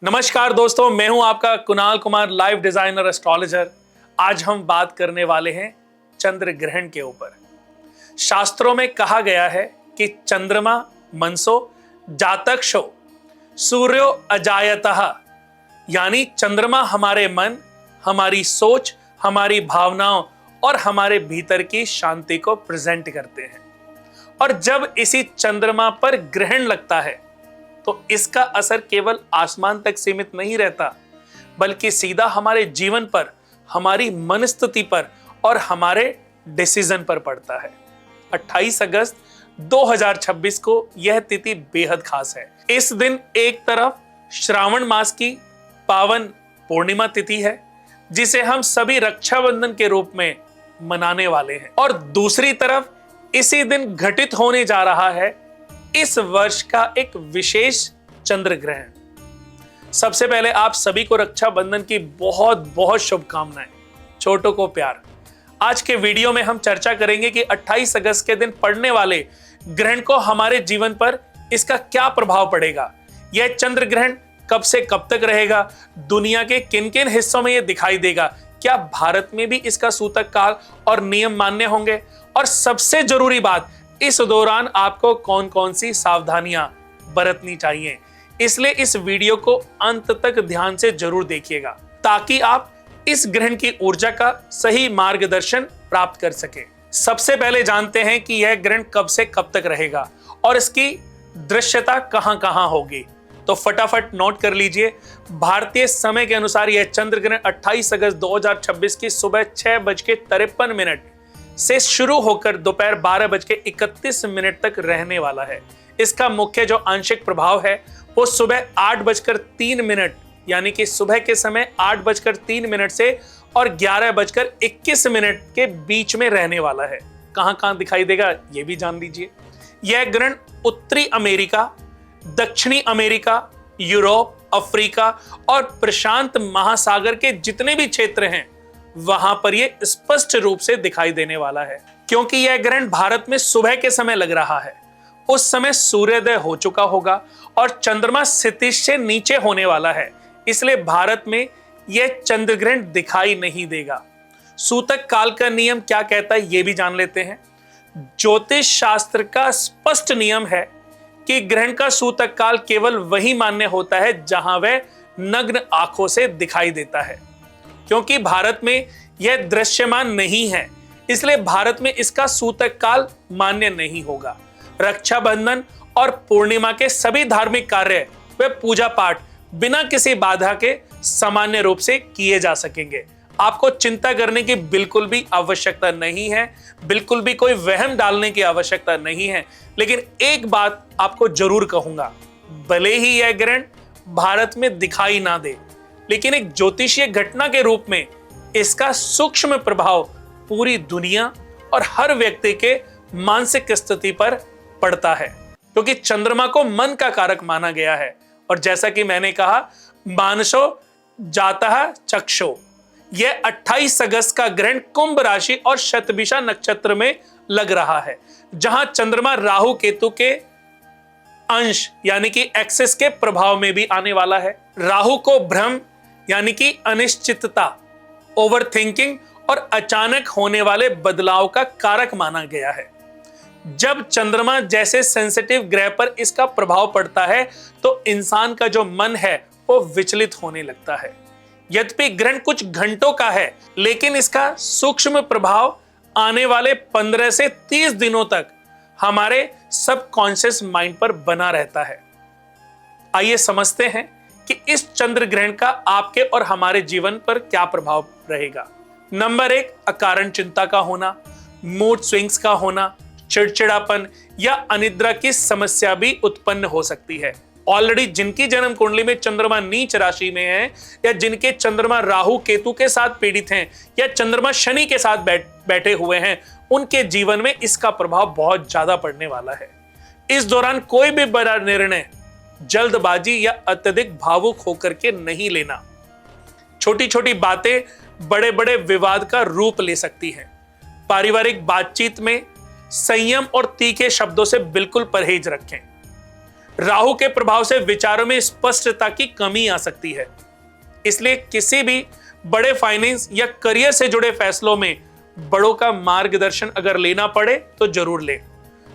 नमस्कार दोस्तों, मैं हूं आपका Kunal Kumar, live designer astrologer. आज हम बात करने वाले हैं चंद्र ग्रहण के ऊपर। शास्त्रों में कहा गया है कि चंद्रमा मनसो जातक्षो सूर्यो अजायतः, यानी चंद्रमा हमारे मन, हमारी सोच, हमारी भावनाओं और हमारे भीतर की शांति को प्रेजेंट करते हैं। और जब इसी चंद्रमा पर ग्रहण लगता है तो इसका असर केवल आसमान तक सीमित नहीं रहता, बल्कि सीधा हमारे जीवन पर, हमारी मनस्थिति पर और हमारे डिसीजन पर पड़ता है। 28 अगस्त 2026 को यह तिथि बेहद खास है। इस दिन एक तरफ श्रावण मास की पावन पूर्णिमा तिथि है, जिसे हम सभी रक्षाबंधन के रूप में मनाने वाले हैं, और दूसरी तरफ इसी दिन घटित होने जा रहा है इस वर्ष का एक विशेष चंद्र ग्रहण। सबसे पहले आप सभी को रक्षाबंधन की बहुत बहुत शुभकामनाएं। छोटों को प्यार। आज के वीडियो में हम चर्चा करेंगे कि 28 अगस्त के दिन पड़ने वाले ग्रहण को हमारे जीवन पर इसका क्या प्रभाव पड़ेगा, यह चंद्र ग्रहण कब से कब तक रहेगा, दुनिया के किन किन हिस्सों में यह दिखाई देगा, क्या भारत में भी इसका सूतक काल और नियम मान्य होंगे, और सबसे जरूरी बात, इस दौरान आपको कौन कौन सी सावधानियां बरतनी चाहिए। इसलिए इस वीडियो को अंत तक ध्यान से जरूर देखिएगा, ताकि आप इस ग्रहण की ऊर्जा का सही मार्गदर्शन प्राप्त कर सकें। सबसे पहले जानते हैं कि यह ग्रहण कब से कब तक रहेगा और इसकी दृश्यता कहां कहां होगी। तो फटाफट नोट कर लीजिए। भारतीय समय के अनुसार यह चंद्र ग्रहण 28 अगस्त 2026 की सुबह 6:53 से शुरू होकर दोपहर 12:31 तक रहने वाला है। इसका मुख्य जो आंशिक प्रभाव है वो सुबह 8:03 यानी कि सुबह के समय 8:03 से और 11:21 के बीच में रहने वाला है। कहां कहां दिखाई देगा ये भी जान लीजिए। यह ग्रहण उत्तरी अमेरिका, दक्षिणी अमेरिका, यूरोप, अफ्रीका और प्रशांत महासागर के जितने भी क्षेत्र हैं वहां पर यह स्पष्ट रूप से दिखाई देने वाला है। क्योंकि यह ग्रहण भारत में सुबह के समय लग रहा है, उस समय सूर्योदय हो चुका होगा और चंद्रमा क्षितिज से नीचे होने वाला है, इसलिए भारत में यह चंद्र ग्रहण दिखाई नहीं देगा। सूतक काल का नियम क्या कहता है यह भी जान लेते हैं। ज्योतिष शास्त्र का स्पष्ट नियम है कि ग्रहण का सूतक काल केवल वही मान्य होता है जहां वह नग्न आंखों से दिखाई देता है। क्योंकि भारत में यह दृश्यमान नहीं है, इसलिए भारत में इसका सूतक काल मान्य नहीं होगा। रक्षाबंधन और पूर्णिमा के सभी धार्मिक कार्य व पूजा पाठ बिना किसी बाधा के सामान्य रूप से किए जा सकेंगे। आपको चिंता करने की बिल्कुल भी आवश्यकता नहीं है, बिल्कुल भी कोई वहम डालने की आवश्यकता नहीं है। लेकिन एक बात आपको जरूर कहूंगा, भले ही यह ग्रहण भारत में दिखाई ना दे, लेकिन एक ज्योतिषीय घटना के रूप में इसका सूक्ष्म प्रभाव पूरी दुनिया और हर व्यक्ति के मानसिक स्थिति पर पड़ता है। क्योंकि चंद्रमा को मन का कारक माना गया है, और जैसा कि मैंने कहा, मानसो जातः चक्षो। यह 28 अगस्त का ग्रहण कुंभ राशि और शतभिषा नक्षत्र में लग रहा है, जहां चंद्रमा राहु केतु के अंश यानी कि एक्सिस के प्रभाव में भी आने वाला है। राहु को भ्रम यानी कि अनिश्चितता, ओवर थिंकिंग और अचानक होने वाले बदलाव का कारक माना गया है। जब चंद्रमा जैसे सेंसिटिव ग्रह पर इसका प्रभाव पड़ता है तो इंसान का जो मन है वो विचलित होने लगता है। यद्यपि ग्रहण कुछ घंटों का है, लेकिन इसका सूक्ष्म प्रभाव आने वाले 15 से 30 दिनों तक हमारे सबकॉन्शियस माइंड पर बना रहता है। आइए समझते हैं कि इस चंद्र ग्रहण का आपके और हमारे जीवन पर क्या प्रभाव रहेगा। नंबर 1, अकारण चिंता का होना, मूड स्विंग्स का होना, चिड़चिड़ापन या अनिद्रा की समस्या भी उत्पन्न हो सकती है। ऑलरेडी जिनकी जन्म कुंडली में चंद्रमा नीच राशि में है, या जिनके चंद्रमा राहु केतु के साथ पीड़ित हैं, या चंद्रमा शनि के साथ बैठे हुए हैं, उनके जीवन में इसका प्रभाव बहुत ज्यादा पड़ने वाला है। इस दौरान कोई भी बड़ा निर्णय जल्दबाजी या अत्यधिक भावुक होकर के नहीं लेना। छोटी छोटी बातें बड़े बड़े विवाद का रूप ले सकती हैं। पारिवारिक बातचीत में संयम और तीखे शब्दों से बिल्कुल परहेज रखें। राहु के प्रभाव से विचारों में स्पष्टता की कमी आ सकती है, इसलिए किसी भी बड़े फाइनेंस या करियर से जुड़े फैसलों में बड़ों का मार्गदर्शन अगर लेना पड़े तो जरूर लें।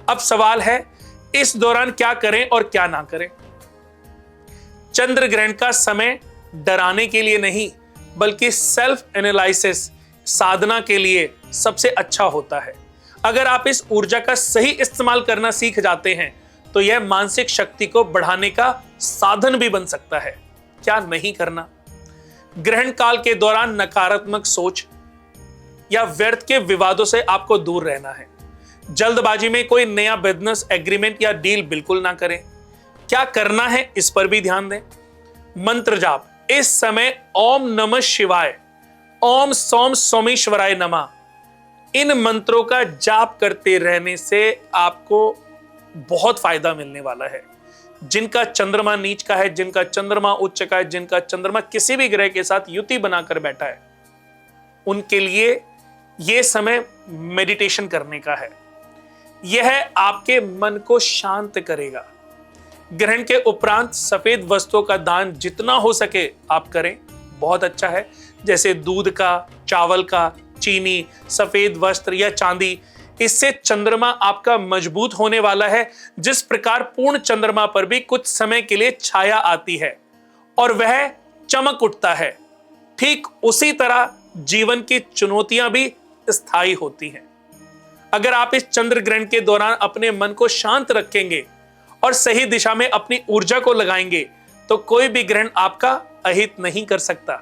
अब सवाल है, इस दौरान क्या करें और क्या ना करें। चंद्र ग्रहण का समय डराने के लिए नहीं, बल्कि सेल्फ एनालिसिस, साधना के लिए सबसे अच्छा होता है। अगर आप इस ऊर्जा का सही इस्तेमाल करना सीख जाते हैं तो यह मानसिक शक्ति को बढ़ाने का साधन भी बन सकता है। क्या नहीं करना? ग्रहण काल के दौरान नकारात्मक सोच या व्यर्थ के विवादों से आपको दूर रहना है। जल्दबाजी में कोई नया बिजनेस एग्रीमेंट या डील बिल्कुल ना करें। क्या करना है इस पर भी ध्यान दें। मंत्र जाप, इस समय ओम नमः शिवाय, ओम सोम सोमेश्वराय नमः, इन मंत्रों का जाप करते रहने से आपको बहुत फायदा मिलने वाला है। जिनका चंद्रमा नीच का है, जिनका चंद्रमा उच्च का है, जिनका चंद्रमा किसी भी ग्रह के साथ युति बनाकर बैठा है, उनके लिए यह समय मेडिटेशन करने का है। यह आपके मन को शांत करेगा। ग्रहण के उपरांत सफेद वस्तुओं का दान जितना हो सके आप करें, बहुत अच्छा है। जैसे दूध का, चावल का, चीनी, सफेद वस्त्र या चांदी। इससे चंद्रमा आपका मजबूत होने वाला है। जिस प्रकार पूर्ण चंद्रमा पर भी कुछ समय के लिए छाया आती है और वह चमक उठता है, ठीक उसी तरह जीवन की चुनौतियां भी स्थायी होती हैं। अगर आप इस चंद्र ग्रहण के दौरान अपने मन को शांत रखेंगे और सही दिशा में अपनी ऊर्जा को लगाएंगे तो कोई भी ग्रहण आपका अहित नहीं कर सकता।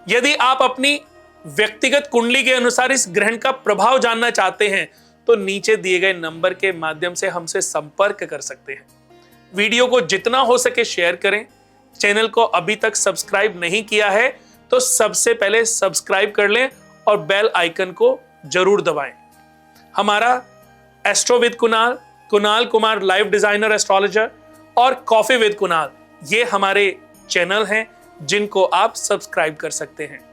यदि आप अपनी व्यक्तिगत कुंडली के अनुसार इस ग्रहण का प्रभाव जानना चाहते हैं तो नीचे दिए गए नंबर के माध्यम से हमसे संपर्क कर सकते हैं। वीडियो को जितना हो सके शेयर करें। चैनल को अभी तक सब्सक्राइब नहीं किया है तो सबसे पहले सब्सक्राइब कर लें और बेल आइकन को जरूर दबाएं। हमारा astro with Kunal, Kunal Kumar live designer astrologer और कॉफी विद कुणाल, ये हमारे चैनल हैं जिनको आप सब्सक्राइब कर सकते हैं।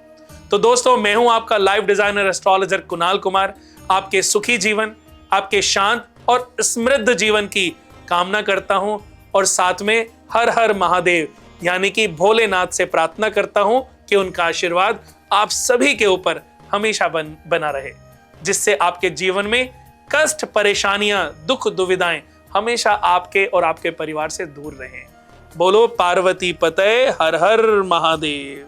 तो दोस्तों, मैं हूं आपका live designer astrologer Kunal Kumar. आपके सुखी जीवन, आपके शांत और समृद्ध जीवन की कामना करता हूं और साथ में हर हर महादेव यानी कि भोलेनाथ से प्रार्थना करता हूं कि उनका आशीर्वाद आप सभी के ऊपर हमेशा बना रहे, जिससे आपके जीवन में कष्ट, परेशानियां, दुख, दुविधाएं हमेशा आपके और आपके परिवार से दूर रहें। बोलो पार्वती पते हर हर महादेव।